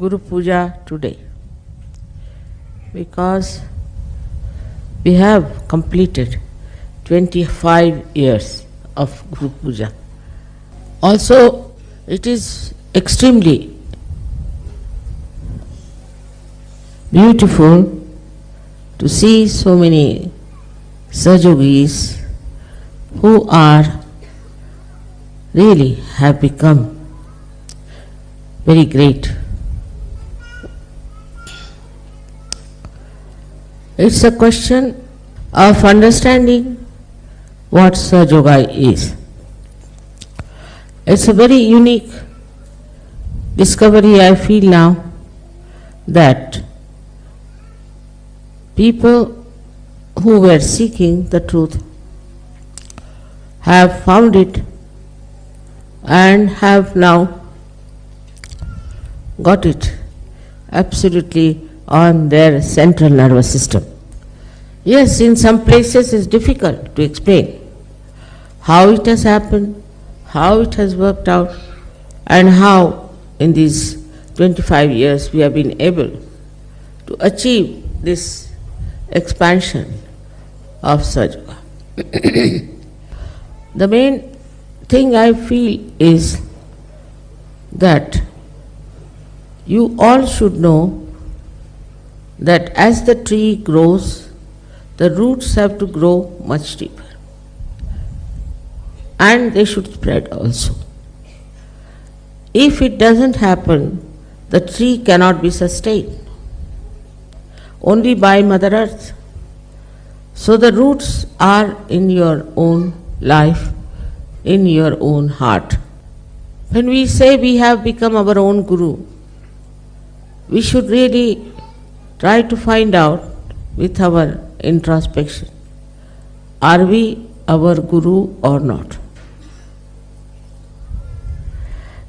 Guru Puja today, because we have completed 25 years of Guru Puja. Also, it is extremely beautiful to see so many Sahajogis who are really have become very great. It's a question of understanding what Sahaja is. It's a very unique discovery I feel now, that people who were seeking the truth have found it and have now got it absolutely on their central nervous system. Yes, in some places it's difficult to explain how it has happened, how it has worked out, and how in these 25 years we have been able to achieve this expansion of Sahaja. The main thing I feel is that you all should know that as the tree grows, the roots have to grow much deeper, and they should spread also. If it doesn't happen, the tree cannot be sustained only by Mother Earth. So the roots are in your own life, in your own heart. When we say we have become our own Guru, we should really try to find out with our introspection, are we our Guru or not?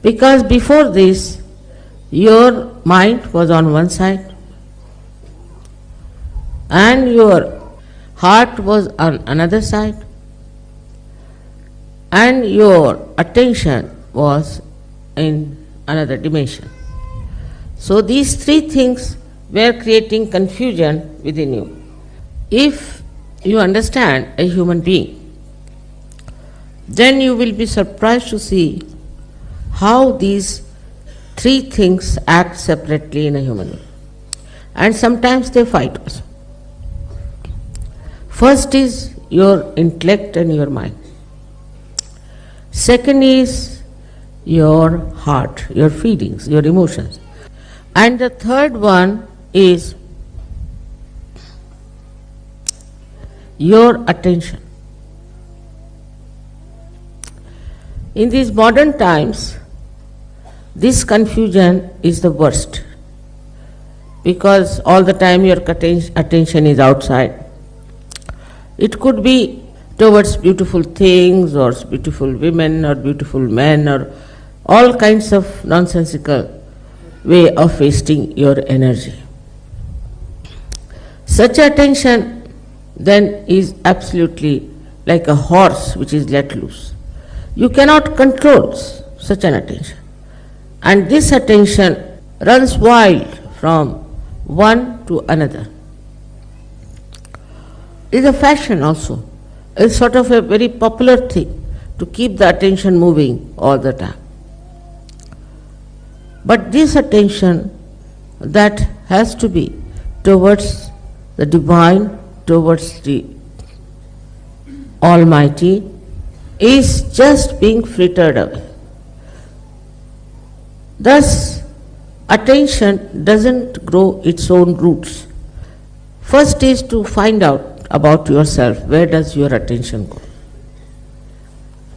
Because before this, your mind was on one side and your heart was on another side, and your attention was in another dimension. So these three things were creating confusion within you. If you understand a human being, then you will be surprised to see how these three things act separately in a human being. And sometimes they fight also. First is your intellect and your mind. Second is your heart, your feelings, your emotions. And the third one is your attention. In these modern times, this confusion is the worst, because all the time your attention is outside. It could be towards beautiful things or beautiful women or beautiful men or all kinds of nonsensical way of wasting your energy. Such attention then is absolutely like a horse which is let loose. You cannot control such an attention. And this attention runs wild from one to another. It is a fashion also. It's sort of a very popular thing to keep the attention moving all the time. But this attention that has to be towards the divine, towards the Almighty, is just being frittered away. Thus, attention doesn't grow its own roots. First is to find out about yourself. Where does your attention go?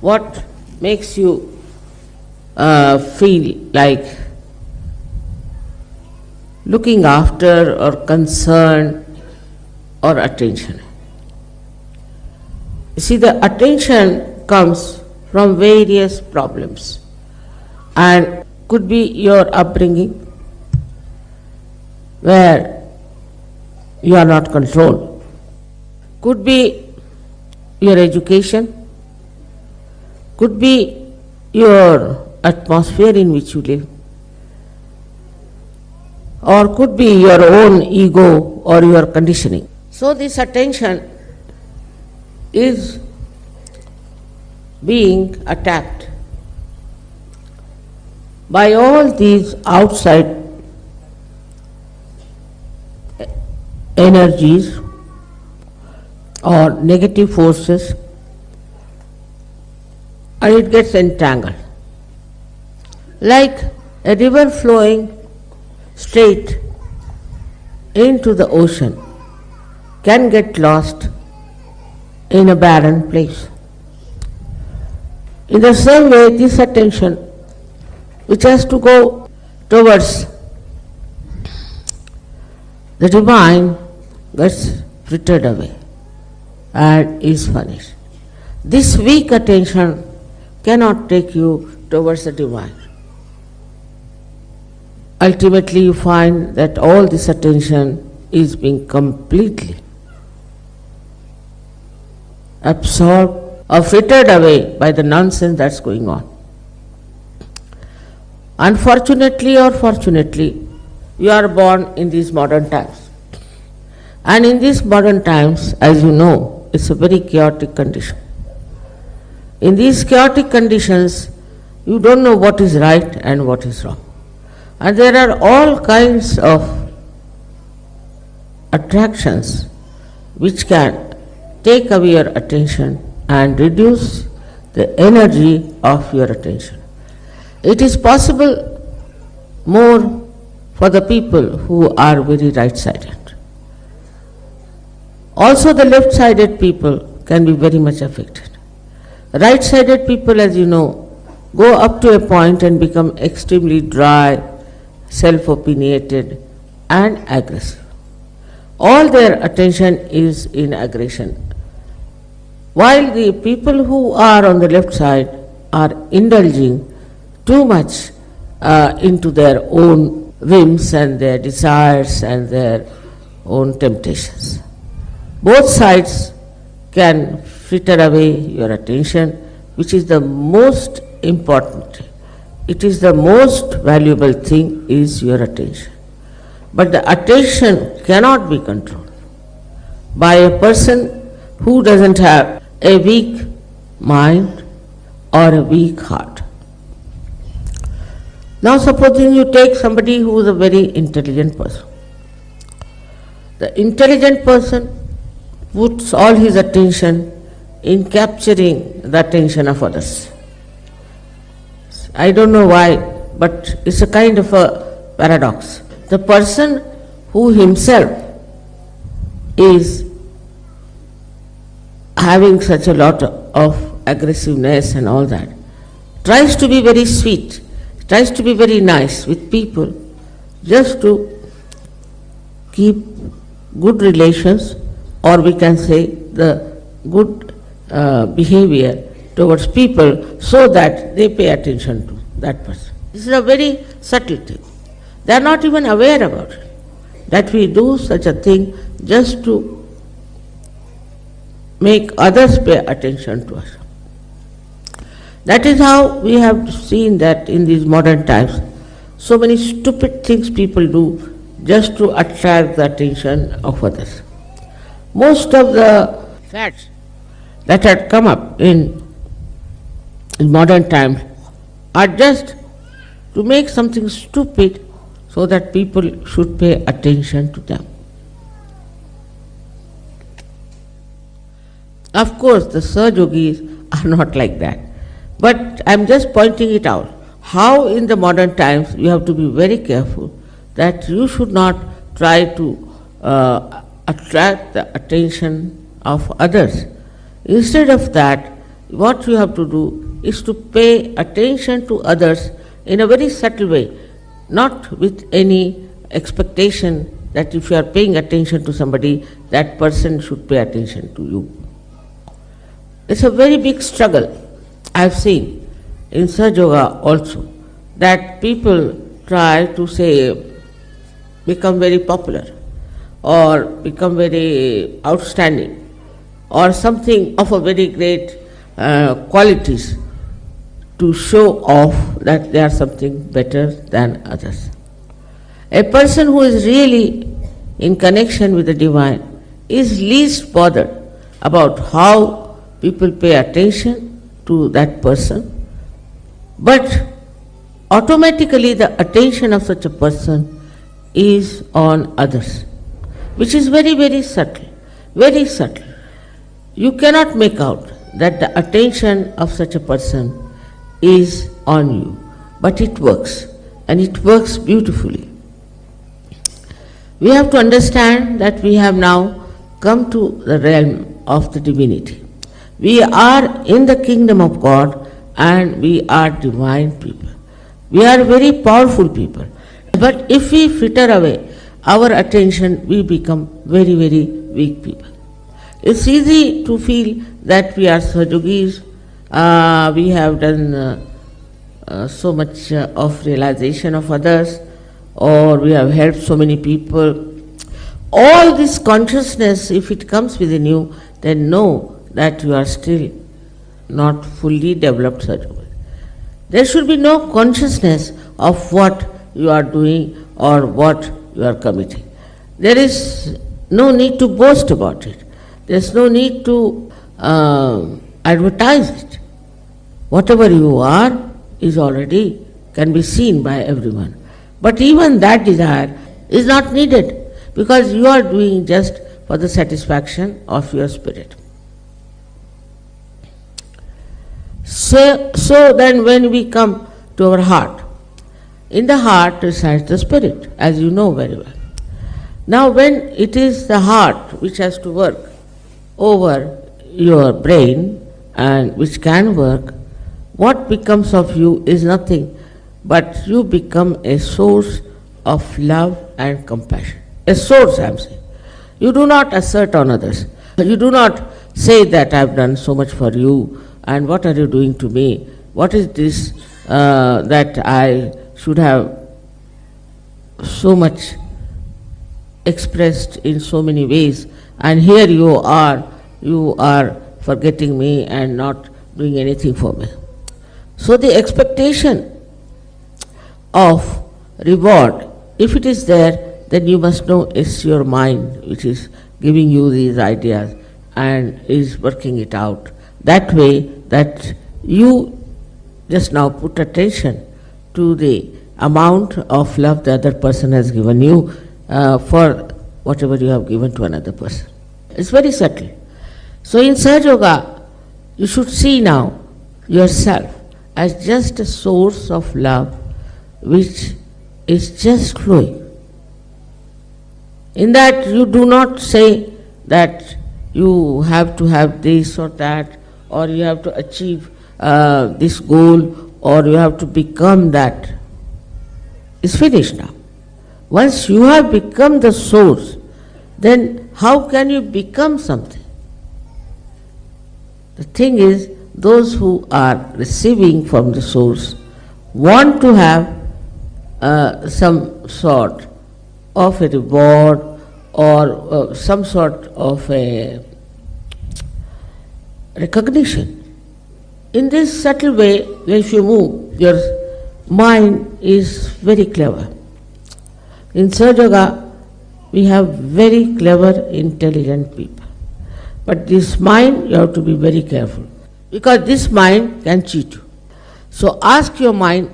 What makes you feel like looking after or concern or attention? You see, the attention comes from various problems, and could be your upbringing, where you are not controlled. Could be your education, could be your atmosphere in which you live, or could be your own ego or your conditioning. So this attention is being attacked by all these outside energies or negative forces, and it gets entangled. Like a river flowing straight into the ocean can get lost in a barren place. In the same way, this attention, which has to go towards the divine, gets frittered away and is furnished. This weak attention cannot take you towards the divine. Ultimately, you find that all this attention is being completely absorbed or frittered away by the nonsense that's going on. Unfortunately or fortunately, you are born in these modern times. And in these modern times, as you know, it's a very chaotic condition. In these chaotic conditions, you don't know what is right and what is wrong. And there are all kinds of attractions which can take away your attention and reduce the energy of your attention. It is possible more for the people who are very right-sided. Also the left-sided people can be very much affected. Right-sided people, as you know, go up to a point and become extremely dry, self-opinionated and aggressive. All their attention is in aggression. While the people who are on the left side are indulging too much into their own whims and their desires and their own temptations. Both sides can fritter away your attention, which is the most important. It is the most valuable thing is your attention. But the attention cannot be controlled by a person who doesn't have a weak mind or a weak heart. Now supposing you take somebody who is a very intelligent person. The intelligent person puts all his attention in capturing the attention of others. I don't know why, but it's a kind of a paradox. The person who himself is having such a lot of aggressiveness and all that, tries to be very sweet, tries to be very nice with people, just to keep good relations, or we can say the good behavior towards people, so that they pay attention to that person. This is a very subtle thing. They are not even aware about it, that we do such a thing just to make others pay attention to us. That is how we have seen that in these modern times, so many stupid things people do just to attract the attention of others. Most of the fads that had come up in modern times are just to make something stupid so that people should pay attention to them. Of course, the Sahaj Yogis are not like that. But I am just pointing it out, how in the modern times we have to be very careful that you should not try to attract the attention of others. Instead of that, what you have to do is to pay attention to others in a very subtle way, not with any expectation that if you are paying attention to somebody, that person should pay attention to you. It's a very big struggle I have seen in Sahaja Yoga also, that people try to say, become very popular or become very outstanding or something of a very great qualities to show off that they are something better than others. A person who is really in connection with the divine is least bothered about how people pay attention to that person, but automatically the attention of such a person is on others, which is very, very subtle, very subtle. You cannot make out that the attention of such a person is on you, but it works, and it works beautifully. We have to understand that we have now come to the realm of the divinity. We are in the kingdom of God and we are divine people. We are very powerful people. But if we fritter away our attention, we become very, very weak people. It's easy to feel that we are Sahajogis, we have done so much of realization of others, or we have helped so many people. All this consciousness, if it comes within you, then know that you are still not fully developed Sahajogi. There should be no consciousness of what you are doing or what you are committing. There is no need to boast about it. There is no need to advertise it. Whatever you are is already can be seen by everyone. But even that desire is not needed, because you are doing just for the satisfaction of your spirit. So then when we come to our heart, in the heart resides the spirit, as you know very well. Now when it is the heart which has to work over your brain, and which can work, what becomes of you is nothing but you become a source of love and compassion. A source, I am saying. You do not assert on others. You do not say that I have done so much for you and what are you doing to me? What is this that I should have so much expressed in so many ways, and here you are forgetting me and not doing anything for me. So the expectation of reward, if it is there, then you must know it's your mind which is giving you these ideas and is working it out that way that you just now put attention to the amount of love the other person has given you for whatever you have given to another person. It's very subtle. So in Sahaja Yoga, you should see now yourself as just a source of love which is just flowing. In that you do not say that you have to have this or that, or you have to achieve this goal, or you have to become that. It's finished now. Once you have become the source, then how can you become something? The thing is, those who are receiving from the source want to have some sort of a reward or some sort of a recognition. In this subtle way, if you move, your mind is very clever. In Sahaja Yoga, we have very clever, intelligent people. But this mind, you have to be very careful, because this mind can cheat you. So ask your mind,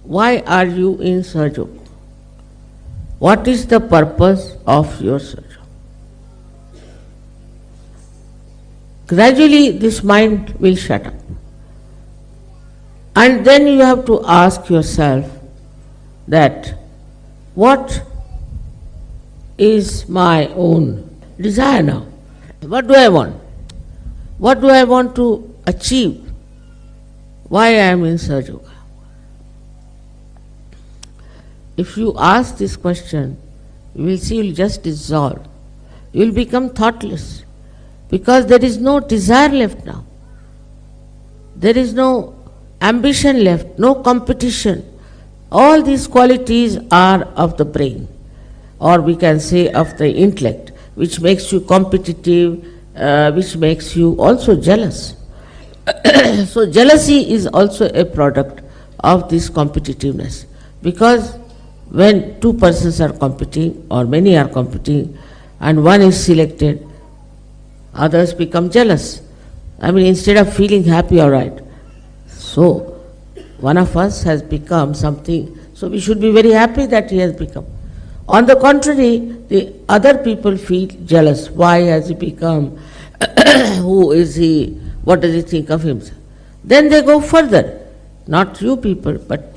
why are you in Sahaja Yoga? What is the purpose of your Sahaja Yoga? Gradually this mind will shut up. And then you have to ask yourself that what is my own desire now? What do I want? What do I want to achieve? Why I am in Sahaja Yoga? If you ask this question, you will see you will just dissolve. You will become thoughtless, because there is no desire left now. There is no ambition left, no competition. All these qualities are of the brain, or we can say of the intellect, which makes you competitive, which makes you also jealous. So jealousy is also a product of this competitiveness, because when two persons are competing or many are competing and one is selected, others become jealous. I mean, instead of feeling happy, all right. So, one of us has become something, so we should be very happy that he has become. On the contrary, the other people feel jealous. Why has he become? Who is he? What does he think of himself? Then they go further. Not you people, but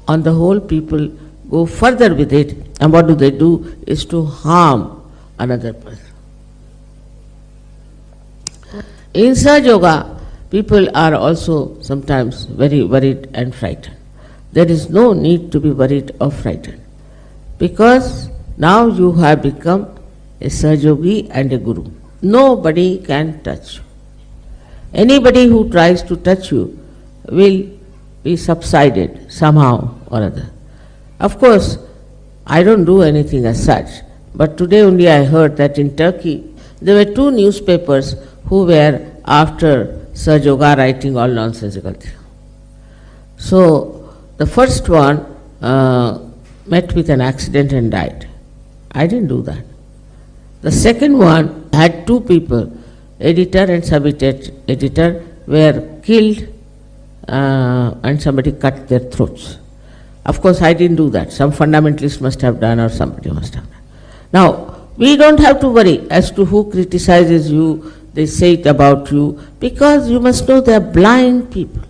on the whole people go further with it. And what do? Is to harm another person. In Sahaja Yoga, people are also sometimes very worried and frightened. There is no need to be worried or frightened, because now you have become a Sahaja Yogi and a Guru. Nobody can touch you. Anybody who tries to touch you will be subsided somehow or other. Of course, I don't do anything as such, but today only I heard that in Turkey there were two newspapers who were after Sahaja Yoga writing all nonsensical things. So the first one met with an accident and died. I didn't do that. The second one had two people, editor and sub-editor, were killed and somebody cut their throats. Of course, I didn't do that. Some fundamentalist must have done, or somebody must have done. Now, we don't have to worry as to who criticizes you, they say it about you, because you must know they are blind people.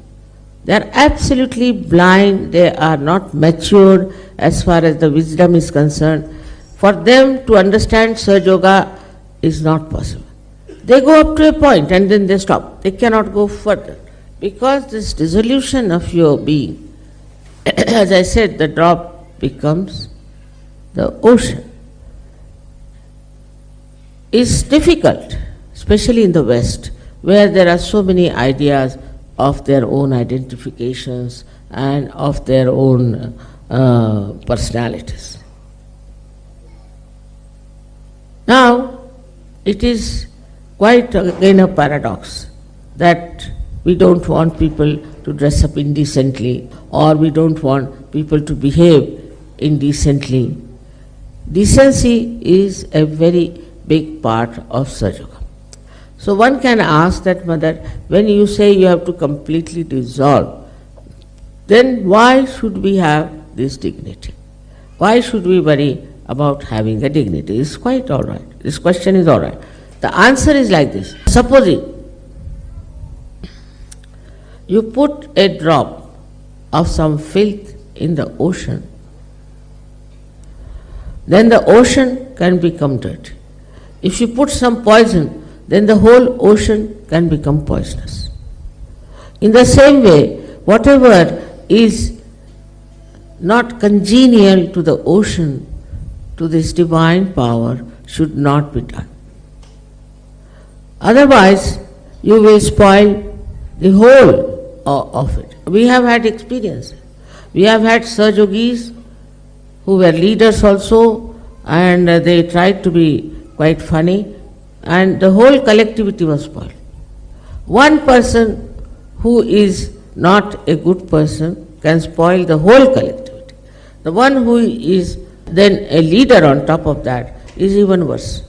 They are absolutely blind, they are not matured as far as the wisdom is concerned. For them to understand Sahaja Yoga is not possible. They go up to a point and then they stop. They cannot go further, because this dissolution of your being, as I said, the drop becomes the ocean, is difficult, especially in the West, where there are so many ideas of their own identifications and of their own personalities. Now, it is quite again a paradox that we don't want people to dress up indecently, or we don't want people to behave indecently. Decency is a very big part of Sahaja Yoga. So one can ask that, Mother, when you say you have to completely dissolve, then why should we have this dignity? Why should we worry about having a dignity? It's quite all right. This question is all right. The answer is like this. Supposing you put a drop of some filth in the ocean, then the ocean can become dirty. If you put some poison, then the whole ocean can become poisonous. In the same way, whatever is not congenial to the ocean, to this divine power, should not be done. Otherwise, you will spoil the whole of it. We have had experience. We have had Sahaja Yogis who were leaders also, and they tried to be quite funny, and the whole collectivity was spoiled. One person who is not a good person can spoil the whole collectivity. The one who is then a leader on top of that is even worse.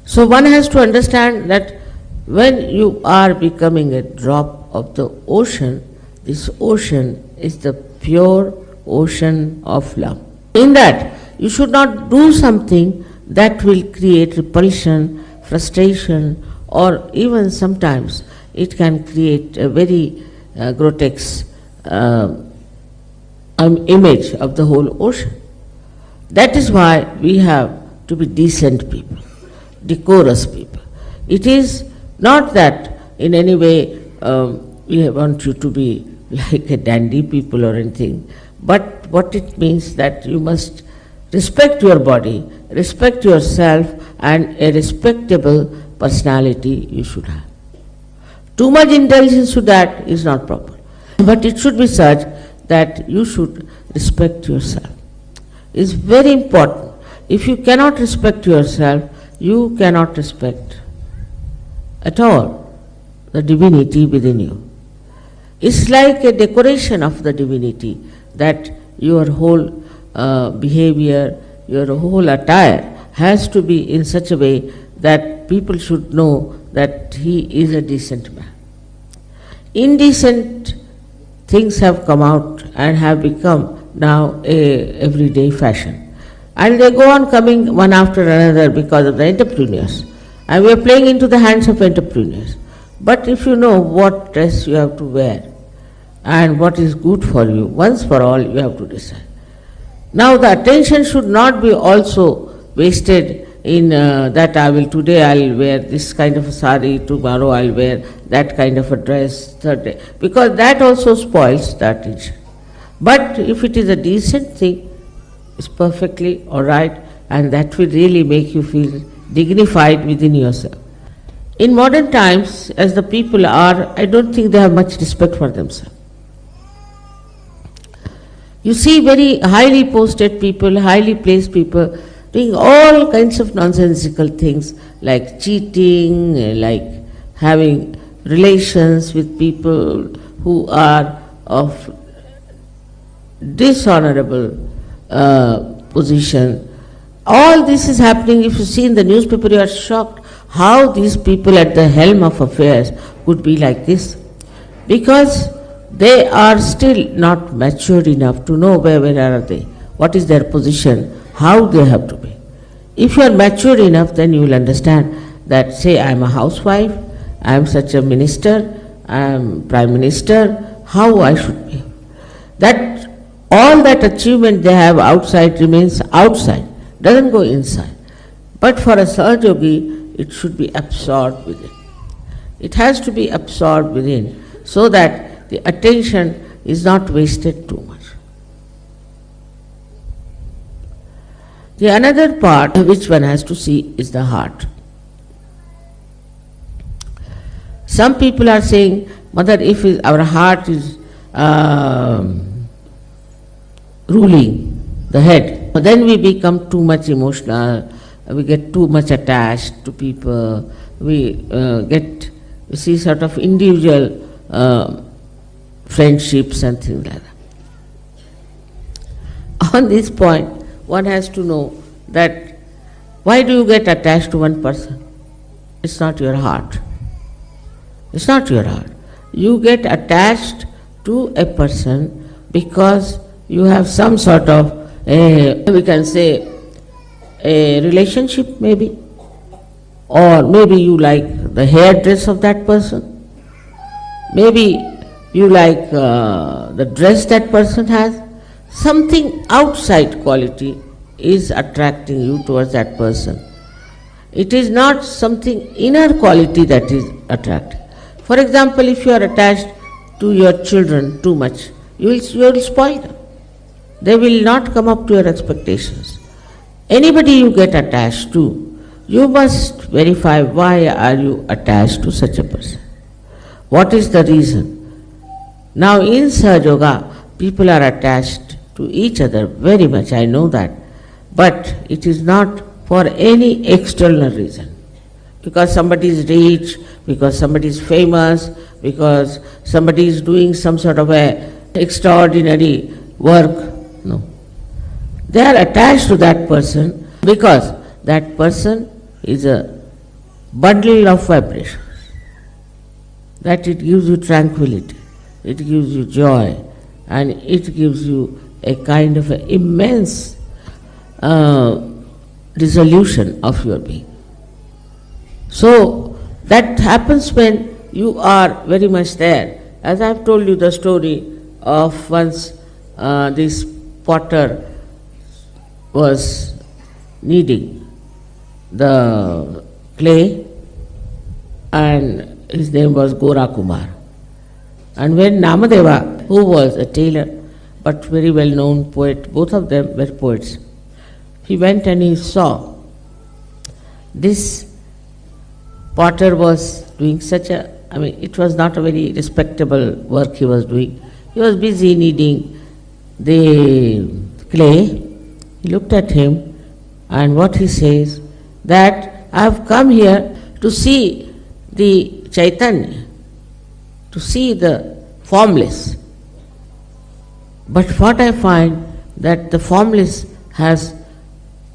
So one has to understand that when you are becoming a drop of the ocean, this ocean is the pure ocean of love. In that, you should not do something that will create repulsion, frustration, or even sometimes it can create a very grotesque image of the whole ocean. That is why we have to be decent people, decorous people. It is not that in any way we want you to be like a dandy people or anything, but what it means that you must respect your body, respect yourself, and a respectable personality you should have. Too much intelligence to that is not proper, but it should be such that you should respect yourself. It's very important. If you cannot respect yourself, you cannot respect at all the divinity within you. It's like a decoration of the divinity that your whole behavior, your whole attire has to be in such a way that people should know that he is a decent man. Indecent things have come out and have become now a everyday fashion. And they go on coming one after another because of the entrepreneurs. And we are playing into the hands of entrepreneurs. But if you know what dress you have to wear and what is good for you, once for all you have to decide. Now the attention should not be also wasted in that today I'll wear this kind of a sari, tomorrow I'll wear that kind of a dress, third day, because that also spoils the attention. But if it is a decent thing, it's perfectly alright, and that will really make you feel dignified within yourself. In modern times, as the people are, I don't think they have much respect for themselves. You see very highly posted people, highly placed people doing all kinds of nonsensical things like cheating, like having relations with people who are of dishonorable position. All this is happening. If you see in the newspaper, you are shocked how these people at the helm of affairs could be like this, because they are still not matured enough to know where are they, what is their position, how they have to be. If you are mature enough, then you will understand that, say, I am a housewife, I am such a minister, I am prime minister, how I should be. That all that achievement they have outside remains outside, doesn't go inside. But for a Sahaja Yogi, it should be absorbed within. It has to be absorbed within so that the attention is not wasted too much. The another part which one has to see is the heart. Some people are saying, Mother, if our heart is ruling the head, then we become too much emotional, we get too much attached to people, we see sort of individual friendships and things like that. On this point, one has to know that why do you get attached to one person? It's not your heart. It's not your heart. You get attached to a person because you have some sort of we can say a relationship maybe, or maybe you like the hairdress of that person, maybe you like the dress that person has. Something outside quality is attracting you towards that person. It is not something inner quality that is attractive. For example, if you are attached to your children too much, you will spoil them. They will not come up to your expectations. Anybody you get attached to, you must verify why are you attached to such a person. What is the reason? Now in Sahaja Yoga, people are attached to each other very much, I know that. But it is not for any external reason. Because somebody is rich, because somebody is famous, because somebody is doing some sort of a extraordinary work. No. They are attached to that person because that person is a bundle of vibrations. That it gives you tranquility, it gives you joy, and it gives you a kind of an immense dissolution of your being. So that happens when you are very much there. As I have told you the story of once this potter was kneading the clay, and his name was Gora Kumar. And when Namadeva, who was a tailor but very well known poet, both of them were poets, he went and he saw this potter was doing it was not a very respectable work he was doing. He was busy kneading the clay. He looked at him, and what he says, that I have come here to see the Chaitanya, to see the formless. But what I find that the formless has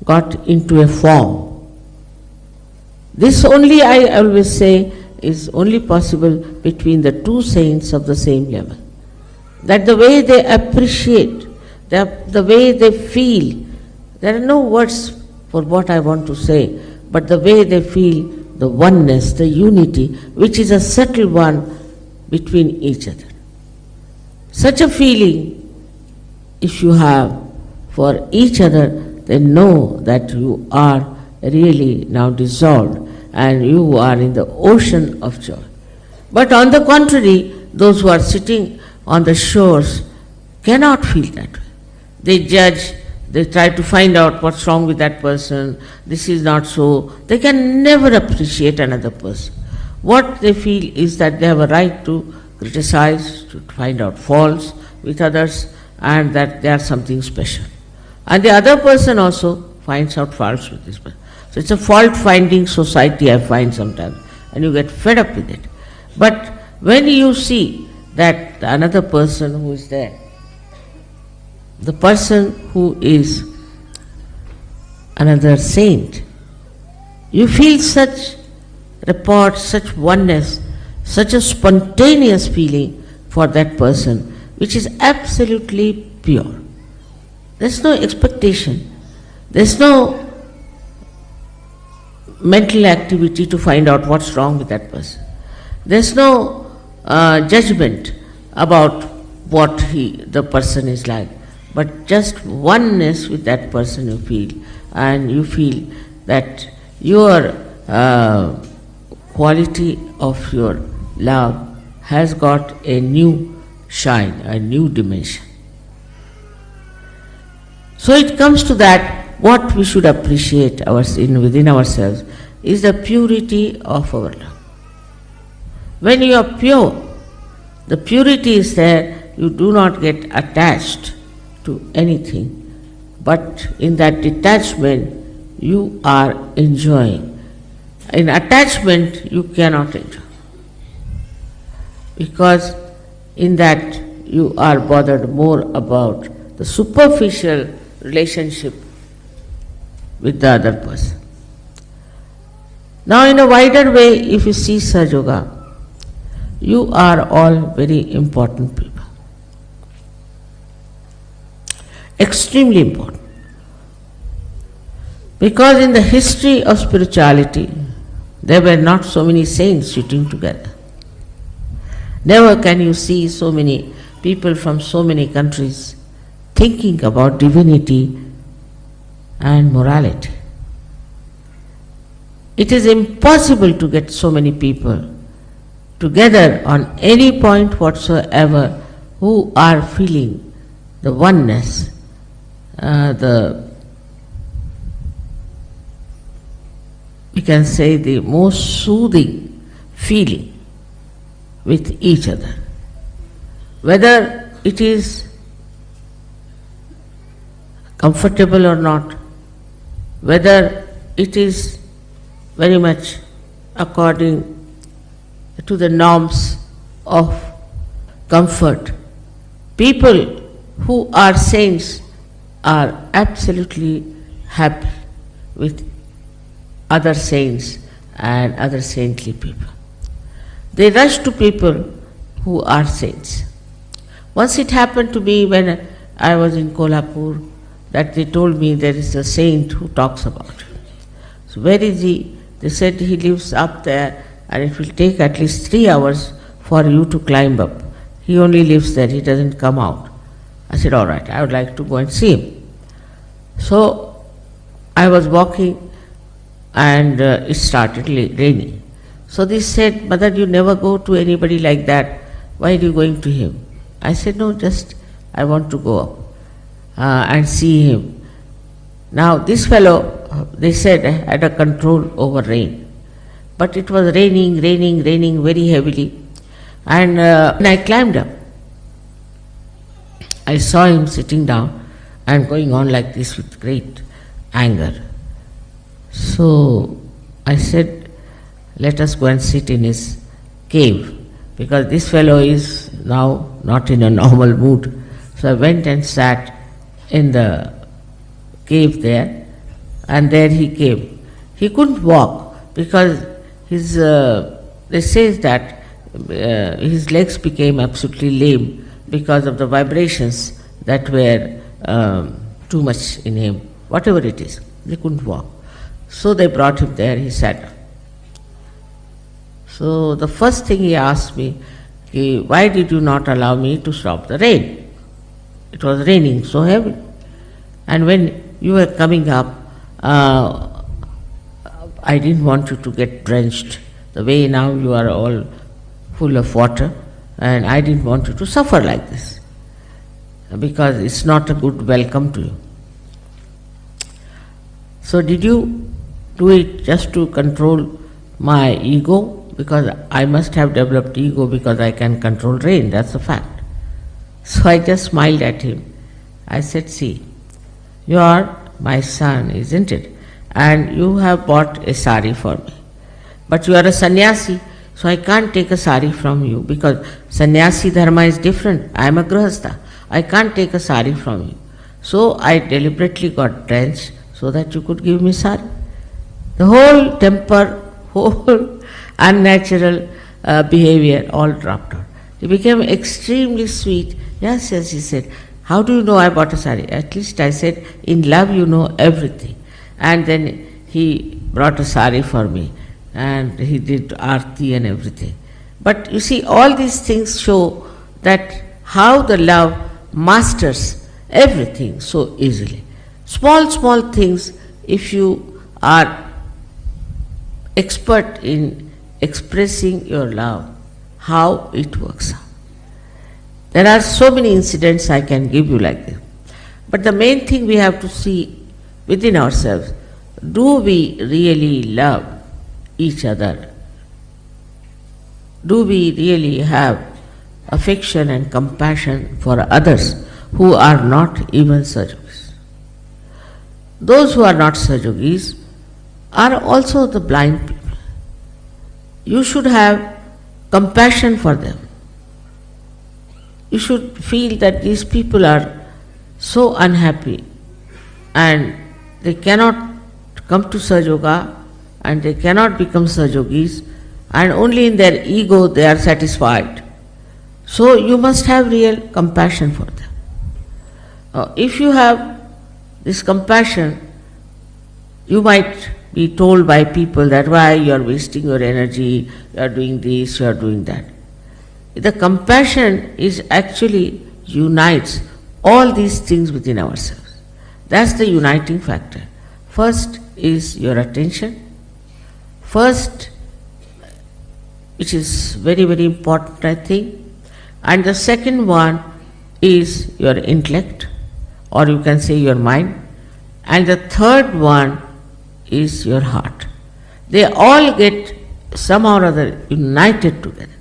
got into a form. This only, I always say, is only possible between the two saints of the same level. That the way they appreciate, the way they feel, there are no words for what I want to say, but the way they feel the oneness, the unity, which is a subtle one between each other. Such a feeling, if you have for each other, then know that you are really now dissolved and you are in the ocean of joy. But on the contrary, those who are sitting on the shores cannot feel that way. They judge, they try to find out what's wrong with that person, this is not so. They can never appreciate another person. What they feel is that they have a right to criticize, to find out faults with others, and that they are something special. And the other person also finds out faults with this person. So it's a fault-finding society, I find sometimes, and you get fed up with it. But when you see that another person who is there, the person who is another saint, you feel such rapport, such oneness, such a spontaneous feeling for that person, which is absolutely pure. There's no expectation, there's no mental activity to find out what's wrong with that person. There's no judgment about what the person is like, but just oneness with that person you feel, and you feel that your quality of your love has got a new shine, a new dimension. So it comes to that, what we should appreciate within ourselves is the purity of our love. When you are pure, the purity is there, you do not get attached to anything, but in that detachment you are enjoying. In attachment you cannot enjoy, because in that you are bothered more about the superficial relationship with the other person. Now in a wider way, if you see Sahaja Yoga, you are all very important people. Extremely important. Because in the history of spirituality, there were not so many saints sitting together. Never can you see so many people from so many countries thinking about divinity and morality. It is impossible to get so many people together on any point whatsoever who are feeling the oneness, we can say the most soothing feeling with each other. Whether it is comfortable or not, whether it is very much according to the norms of comfort. People who are saints are absolutely happy with other saints and other saintly people. They rush to people who are saints. Once it happened to me when I was in Kolhapur, that they told me there is a saint who talks about it. So where is he? They said he lives up there and it will take at least 3 hours for you to climb up. He only lives there, he doesn't come out. I said, all right, I would like to go and see him. So I was walking and it started raining. So they said, Mother, you never go to anybody like that. Why are you going to him? I said, no, just I want to go up and see him. Now this fellow, they said, had a control over rain. But it was raining very heavily. And when I climbed up, I saw him sitting down and going on like this with great anger. So I said, let us go and sit in his cave, because this fellow is now not in a normal mood. So I went and sat in the cave there, and there he came. He couldn't walk because they say that his legs became absolutely lame because of the vibrations that were too much in him, whatever it is. They couldn't walk. So they brought him there, he sat down. So the first thing he asked me, why did you not allow me to stop the rain? It was raining so heavy. And when you were coming up, I didn't want you to get drenched. The way now you are all full of water, and I didn't want you to suffer like this, because it's not a good welcome to you. So did you do it just to control my ego? Because I must have developed ego because I can control rain, that's a fact. So I just smiled at him. I said, see, you are my son, isn't it? And you have bought a sari for me. But you are a sannyasi, so I can't take a sari from you because sannyasi dharma is different. I am a grihastha. I can't take a sari from you. So I deliberately got drenched so that you could give me sari. The whole temper, whole unnatural behavior all dropped out. He became extremely sweet. Yes, yes, he said, how do you know I bought a sari? At least I said, in love you know everything. And then he brought a sari for me and he did arti and everything. But you see, all these things show that how the love masters everything so easily. Small, small things, if you are expert in expressing your love, how it works out. There are so many incidents I can give you like this. But the main thing we have to see within ourselves, do we really love each other? Do we really have affection and compassion for others who are not even Sahaja-yogis? Those who are not Sahaja-yogis are also the blind people. You should have compassion for them. You should feel that these people are so unhappy and they cannot come to Sahaja Yoga and they cannot become Sahaja Yogis, and only in their ego they are satisfied. So you must have real compassion for them. If you have this compassion, you might be told by people that why you are wasting your energy, you are doing this, you are doing that. The compassion is actually unites all these things within ourselves. That's the uniting factor. First is your attention. First, which is very, very important, I think. And the second one is your intellect, or you can say your mind. And the third one is your heart. They all get somehow or other united together.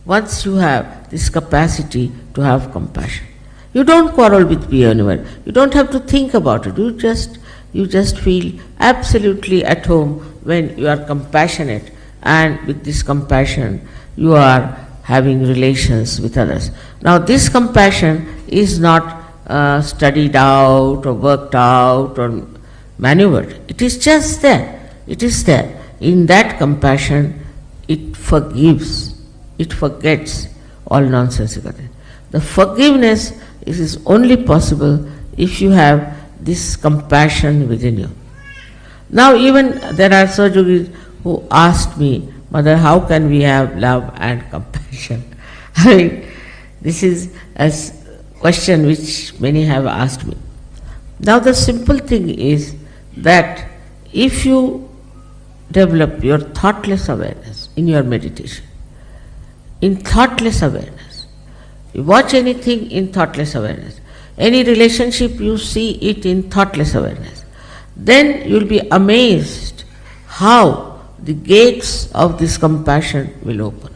Once you have this capacity to have compassion, you don't quarrel with anyone. You don't have to think about it. You just feel absolutely at home when you are compassionate, and with this compassion you are having relations with others. Now this compassion is not studied out or worked out or maneuvered. It is just there. It is there. In that compassion, it forgives, it forgets all nonsensical things. The forgiveness is only possible if you have this compassion within you. Now even there are Sahaja-yogis who asked me, Mother, how can we have love and compassion? I mean, this is a question which many have asked me. Now the simple thing is that if you develop your thoughtless awareness in your meditation, in thoughtless awareness, you watch anything in thoughtless awareness, any relationship you see it in thoughtless awareness, then you will be amazed how the gates of this compassion will open.